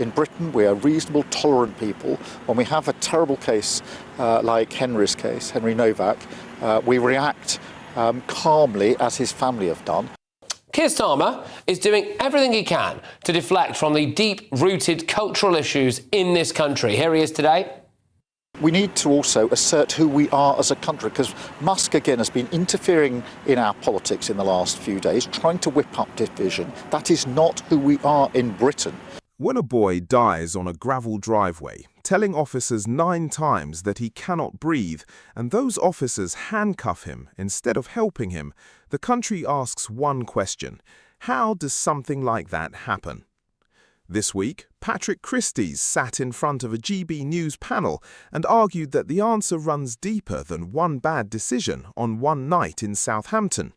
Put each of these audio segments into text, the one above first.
In Britain, we are reasonable, tolerant people. When we have a terrible case like Henry's case, Henry Nowak, we react calmly, as his family have done. Keir Starmer is doing everything he can to deflect from the deep-rooted cultural issues in this country. Here he is today. We need to also assert who we are as a country, because Musk, again, has been interfering in our politics in the last few days, trying to whip up division. That is not who we are in Britain. When a boy dies on a gravel driveway, telling officers 9 times that he cannot breathe, and those officers handcuff him instead of helping him, the country asks one question: how does something like that happen? This week, Christys sat in front of a GB News panel and argued that the answer runs deeper than one bad decision on one night in Southampton.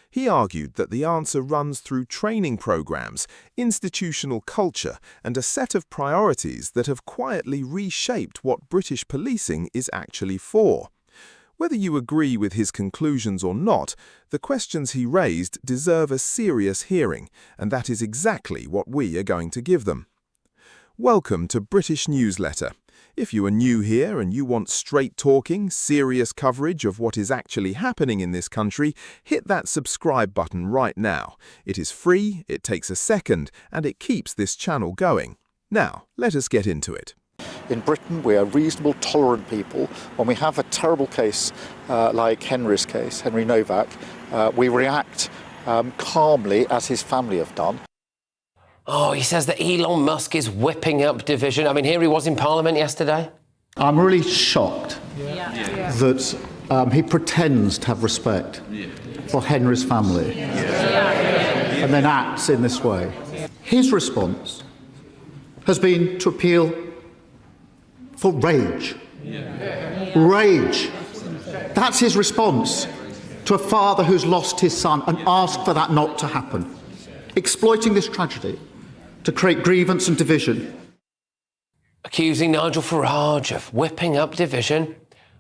He argued that the answer runs through training programs, institutional culture, and a set of priorities that have quietly reshaped what British policing is actually for. Whether you agree with his conclusions or not, the questions he raised deserve a serious hearing, and that is exactly what we are going to give them. Welcome to British Newsletter. If you are new here and you want straight-talking, serious coverage of what is actually happening in this country, hit that subscribe button right now. It is free, it takes a second, and it keeps this channel going. Now, let us get into it. In Britain, we are reasonable, tolerant people. When we have a terrible case like Henry's case, Henry Nowak, we react calmly, as his family have done. Oh, he says that Elon Musk is whipping up division. I mean, here he was in Parliament yesterday. I'm really shocked that he pretends to have respect for Henry's family and then acts in this way. His response has been to appeal for rage. Rage. That's his response to a father who's lost his son, and ask for that not to happen. Exploiting this tragedy to create grievance and division. Accusing Nigel Farage of whipping up division.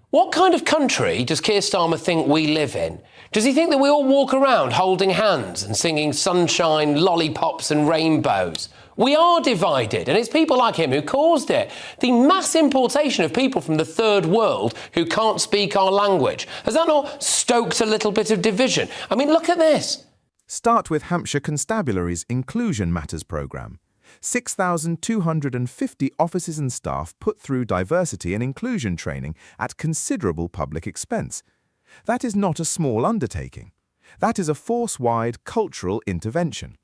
What kind of country does Keir Starmer think we live in? Does he think that we all walk around holding hands and singing sunshine, lollipops and rainbows? We are divided, and it's people like him who caused it. The mass importation of people from the third world who can't speak our language. Has that not stoked a little bit of division? I mean, look at this. Start with Hampshire Constabulary's Inclusion Matters programme. 6,250 officers and staff put through diversity and inclusion training at considerable public expense. That is not a small undertaking. That is a force-wide cultural intervention.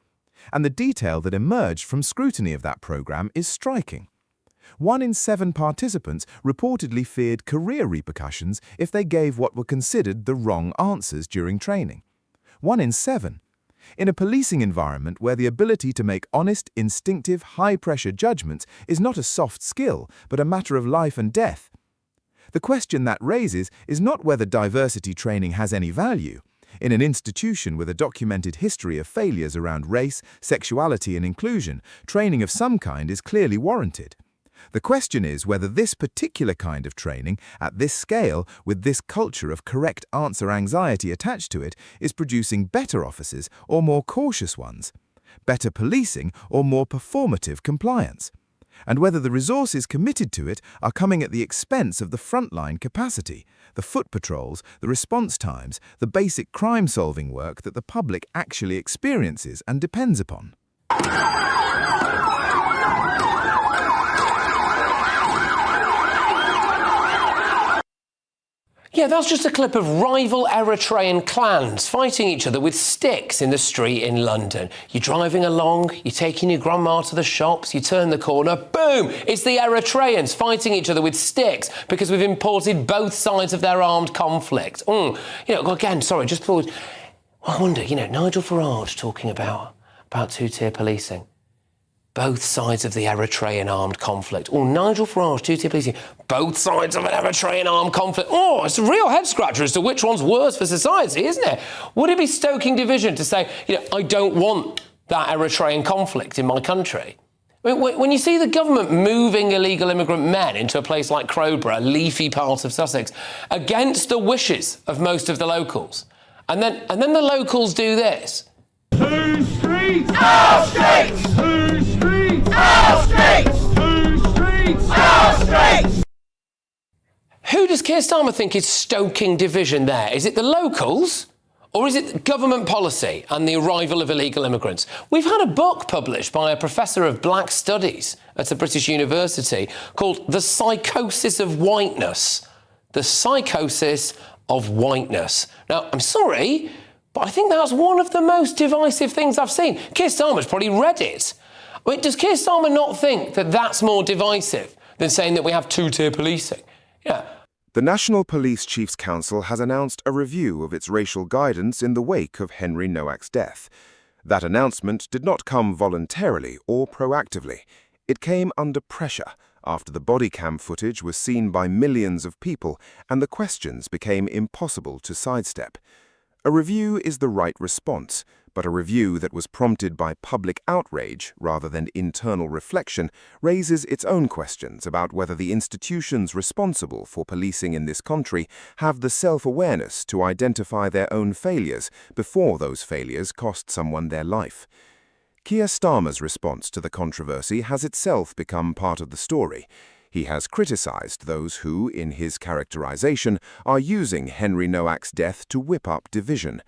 And the detail that emerged from scrutiny of that programme is striking. 1 in 7 participants reportedly feared career repercussions if they gave what were considered the wrong answers during training. 1 in 7. In a policing environment where the ability to make honest, instinctive, high-pressure judgments is not a soft skill, but a matter of life and death. The question that raises is not whether diversity training has any value. In an institution with a documented history of failures around race, sexuality and inclusion, training of some kind is clearly warranted. The question is whether this particular kind of training, at this scale, with this culture of correct answer anxiety attached to it, is producing better officers or more cautious ones, better policing or more performative compliance, and whether the resources committed to it are coming at the expense of the frontline capacity, the foot patrols, the response times, the basic crime-solving work that the public actually experiences and depends upon. Yeah, that's just a clip of rival Eritrean clans fighting each other with sticks in the street in London. You're driving along, you're taking your grandma to the shops, you turn the corner, boom! It's the Eritreans fighting each other with sticks because we've imported both sides of their armed conflict. You know, again, sorry, just pause. I wonder, you know, Nigel Farage talking about two-tier policing. Both sides of the Eritrean armed conflict. Or Nigel Farage, two-tier policing. Both sides of an Eritrean armed conflict. Oh, it's a real head-scratcher as to which one's worse for society, isn't it? Would it be stoking division to say, you know, I don't want that Eritrean conflict in my country? I mean, when you see the government moving illegal immigrant men into a place like Crowborough, a leafy part of Sussex, against the wishes of most of the locals, and then the locals do this. Two streets! Our streets! Two streets! Who does Keir Starmer think is stoking division there? Is it the locals? Or is it government policy and the arrival of illegal immigrants? We've had a book published by a professor of black studies at a British university called The Psychosis of Whiteness. The Psychosis of Whiteness. Now, I'm sorry, but I think that's one of the most divisive things I've seen. Keir Starmer's probably read it. I mean, does Keir Starmer not think that that's more divisive than saying that we have two-tier policing? Yeah. The National Police Chiefs Council has announced a review of its racial guidance in the wake of Henry Nowak's death. That announcement did not come voluntarily or proactively. It came under pressure after the body cam footage was seen by millions of people and the questions became impossible to sidestep. A review is the right response, but a review that was prompted by public outrage rather than internal reflection raises its own questions about whether the institutions responsible for policing in this country have the self-awareness to identify their own failures before those failures cost someone their life. Keir Starmer's response to the controversy has itself become part of the story. He has criticised those who, in his characterisation, are using Henry Nowak's death to whip up division.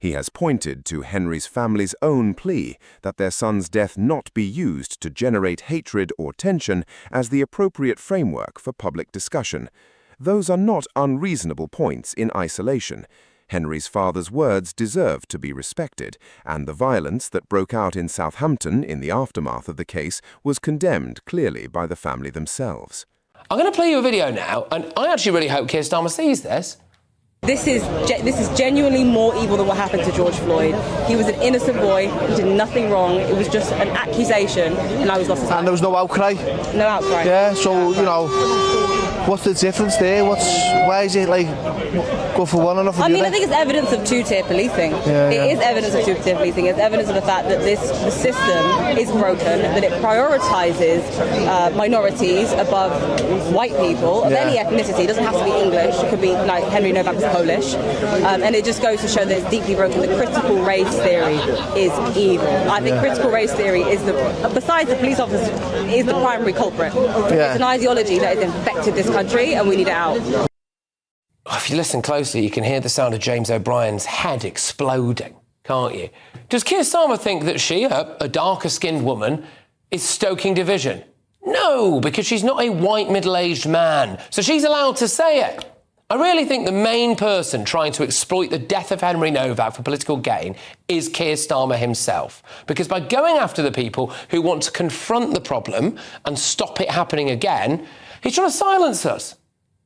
He has pointed to Henry's family's own plea that their son's death not be used to generate hatred or tension as the appropriate framework for public discussion. Those are not unreasonable points in isolation. Henry's father's words deserve to be respected, and the violence that broke out in Southampton in the aftermath of the case was condemned clearly by the family themselves. I'm going to play you a video now, and I actually really hope Keir Starmer sees this. This is genuinely more evil than what happened to George Floyd. He was an innocent boy, he did nothing wrong, it was just an accusation, and I was lost his life. And there was no outcry? No outcry. Yeah, so, you know, what's the difference there? Why is it like, go for one and not for the other? I mean, I think it's evidence of two-tier policing. It is evidence of two-tier policing. It's evidence of the fact that the system is broken, that it prioritises minorities above white people of any ethnicity. It doesn't have to be English. It could be like Henry Nowak was Polish. And it just goes to show that it's deeply broken. The critical race theory is evil. I think critical race theory is besides the police officers, is the primary culprit. It's an ideology that has infected this country and we need it out. If you listen closely, you can hear the sound of James O'Brien's head exploding, can't you? Does Keir Starmer think that she, a darker-skinned woman, is stoking division? No, because she's not a white middle-aged man, so she's allowed to say it. I really think the main person trying to exploit the death of Henry Nowak for political gain is Keir Starmer himself. Because by going after the people who want to confront the problem and stop it happening again, he's trying to silence us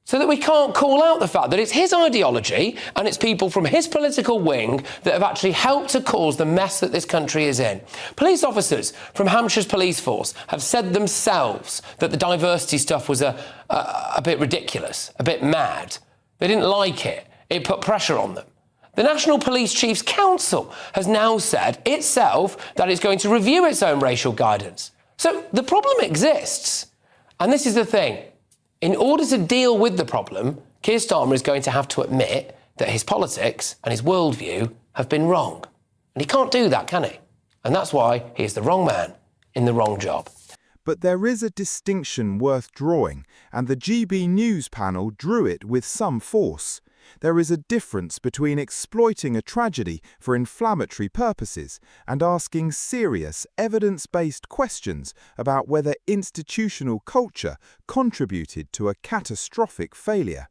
so that we can't call out the fact that it's his ideology and it's people from his political wing that have actually helped to cause the mess that this country is in. Police officers from Hampshire's police force have said themselves that the diversity stuff was a bit ridiculous, a bit mad. They didn't like it. It put pressure on them. The National Police Chiefs Council has now said itself that it's going to review its own racial guidance. So the problem exists. And this is the thing. In order to deal with the problem, Keir Starmer is going to have to admit that his politics and his worldview have been wrong. And he can't do that, can he? And that's why he is the wrong man in the wrong job. But there is a distinction worth drawing, and the GB News panel drew it with some force. There is a difference between exploiting a tragedy for inflammatory purposes and asking serious, evidence-based questions about whether institutional culture contributed to a catastrophic failure.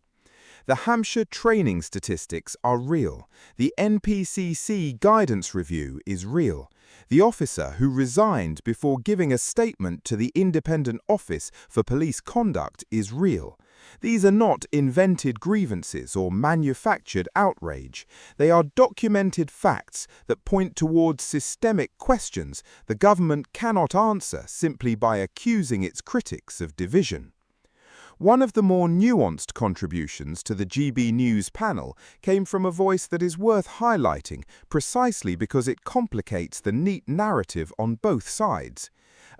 The Hampshire training statistics are real. The NPCC guidance review is real. The officer who resigned before giving a statement to the Independent Office for Police Conduct is real. These are not invented grievances or manufactured outrage. They are documented facts that point towards systemic questions the government cannot answer simply by accusing its critics of division. One of the more nuanced contributions to the GB News panel came from a voice that is worth highlighting precisely because it complicates the neat narrative on both sides.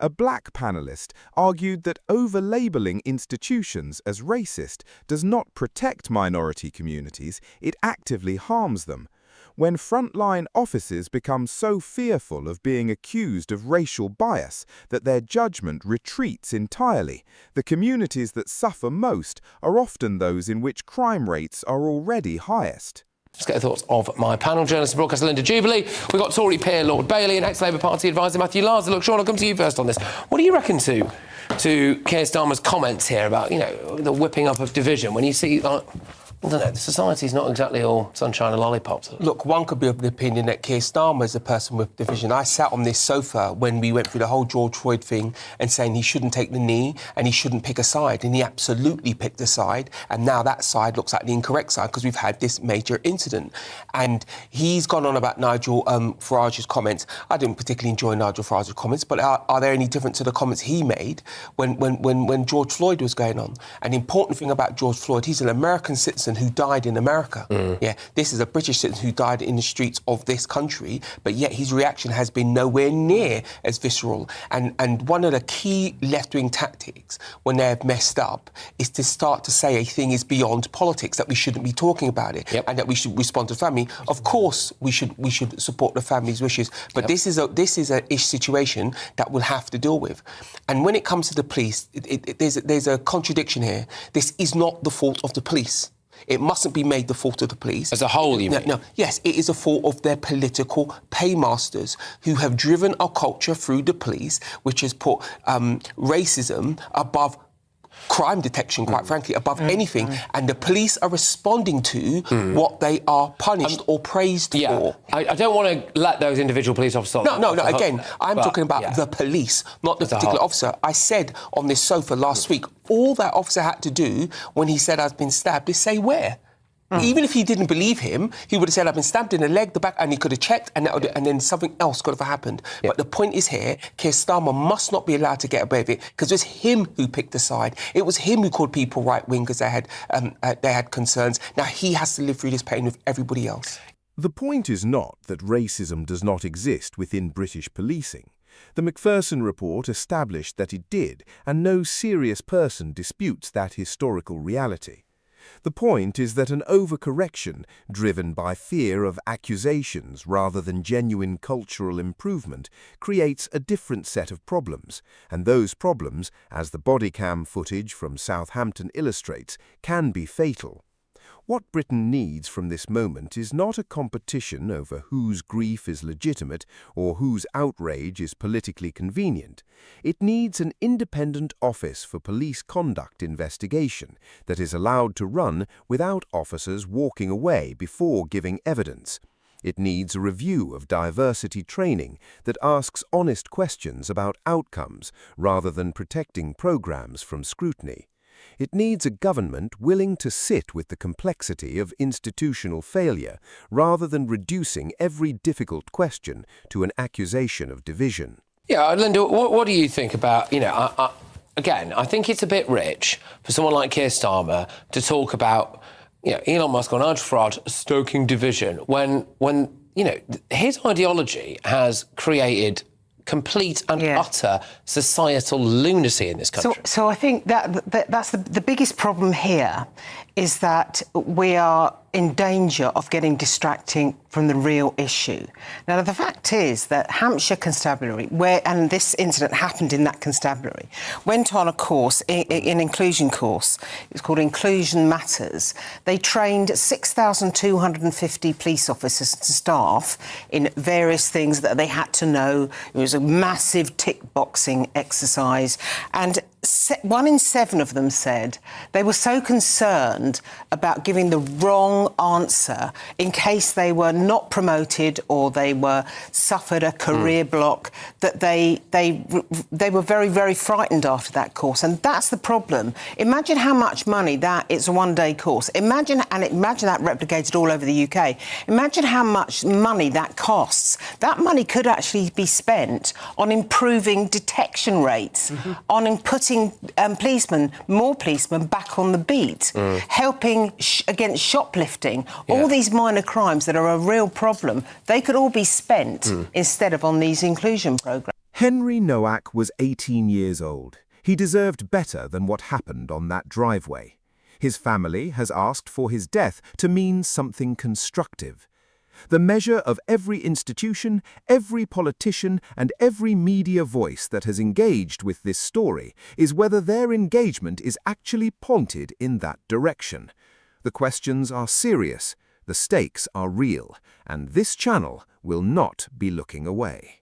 A black panellist argued that over-labelling institutions as racist does not protect minority communities, it actively harms them. when frontline officers become so fearful of being accused of racial bias that their judgment retreats entirely, the communities that suffer most are often those in which crime rates are already highest. Let's get the thoughts of my panel, journalist and broadcaster Linda Jubilee. We've got Tory peer Lord Bailey and ex-Labour Party advisor Matthew Larser. Look, Sean, I'll come to you first on this. What do you reckon to Keir Starmer's comments here about, the whipping up of division when you see, I don't know, the society's not exactly all sunshine and lollipops. Look, one could be of the opinion that Keir Starmer is a person with division. I sat on this sofa when we went through the whole George Floyd thing and saying he shouldn't take the knee and he shouldn't pick a side, and he absolutely picked a side, and now that side looks like the incorrect side because we've had this major incident. And he's gone on about Nigel Farage's comments. I didn't particularly enjoy Nigel Farage's comments, but are there any different to the comments he made when George Floyd was going on? And the important thing about George Floyd, he's an American citizen who died in America. Yeah, this is a British citizen who died in the streets of this country, but yet his reaction has been nowhere near as visceral. And one of the key left-wing tactics when they have messed up is to start to say a thing is beyond politics, that we shouldn't be talking about it, and that we should respond to family. Of course, we should support the family's wishes, but this is a situation that we'll have to deal with. And when it comes to the police, there's a contradiction here. This is not the fault of the police. It mustn't be made the fault of the police. As a whole, you mean? No, yes, it is a fault of their political paymasters who have driven a culture through the police which has put racism above crime detection, quite frankly, above anything. And the police are responding to what they are punished or praised for. I don't want to let those individual police officers... No, again, I'm talking about the police, not the particular officer. I said on this sofa last week, all that officer had to do when he said I've been stabbed is say where. Even if he didn't believe him, he would have said, I've been stabbed in the leg, the back, and he could have checked, and then something else could have happened. But the point is here, Keir Starmer must not be allowed to get away with it, because it was him who picked the side. It was him who called people right-wing because they had concerns. Now he has to live through this pain with everybody else. The point is not that racism does not exist within British policing. The Macpherson report established that it did, and no serious person disputes that historical reality. The point is that an overcorrection, driven by fear of accusations rather than genuine cultural improvement, creates a different set of problems, and those problems, as the body cam footage from Southampton illustrates, can be fatal. What Britain needs from this moment is not a competition over whose grief is legitimate or whose outrage is politically convenient. It needs an independent office for police conduct investigation that is allowed to run without officers walking away before giving evidence. It needs a review of diversity training that asks honest questions about outcomes rather than protecting programs from scrutiny. It needs a government willing to sit with the complexity of institutional failure rather than reducing every difficult question to an accusation of division. Yeah, Linda, what do you think about, again, I think it's a bit rich for someone like Keir Starmer to talk about, Elon Musk or Nigel Farage stoking division when his ideology has created complete and utter societal lunacy in this country. So I think that's the biggest problem here, is that we are in danger of getting distracting from the real issue. Now, the fact is that Hampshire Constabulary, and this incident happened in that constabulary, went on a course, an inclusion course. It was called Inclusion Matters. They trained 6,250 police officers and staff in various things that they had to know. It was a massive tick-boxing exercise, and 1 in 7 of them said they were so concerned about giving the wrong answer in case they were not promoted or they suffered a career block, that they were very, very frightened after that course. And that's the problem. Imagine how much money it's a one-day course. Imagine that replicated all over the UK. Imagine how much money that costs. That money could actually be spent on improving detection rates, on putting more policemen back on the beat, helping against shoplifting, all these minor crimes that are a real problem. They could all be spent instead of on these inclusion programmes. Henry Nowak was 18 years old. He deserved better than what happened on that driveway. His family has asked for his death to mean something constructive. The measure of every institution, every politician, and every media voice that has engaged with this story is whether their engagement is actually pointed in that direction. The questions are serious, the stakes are real, and this channel will not be looking away.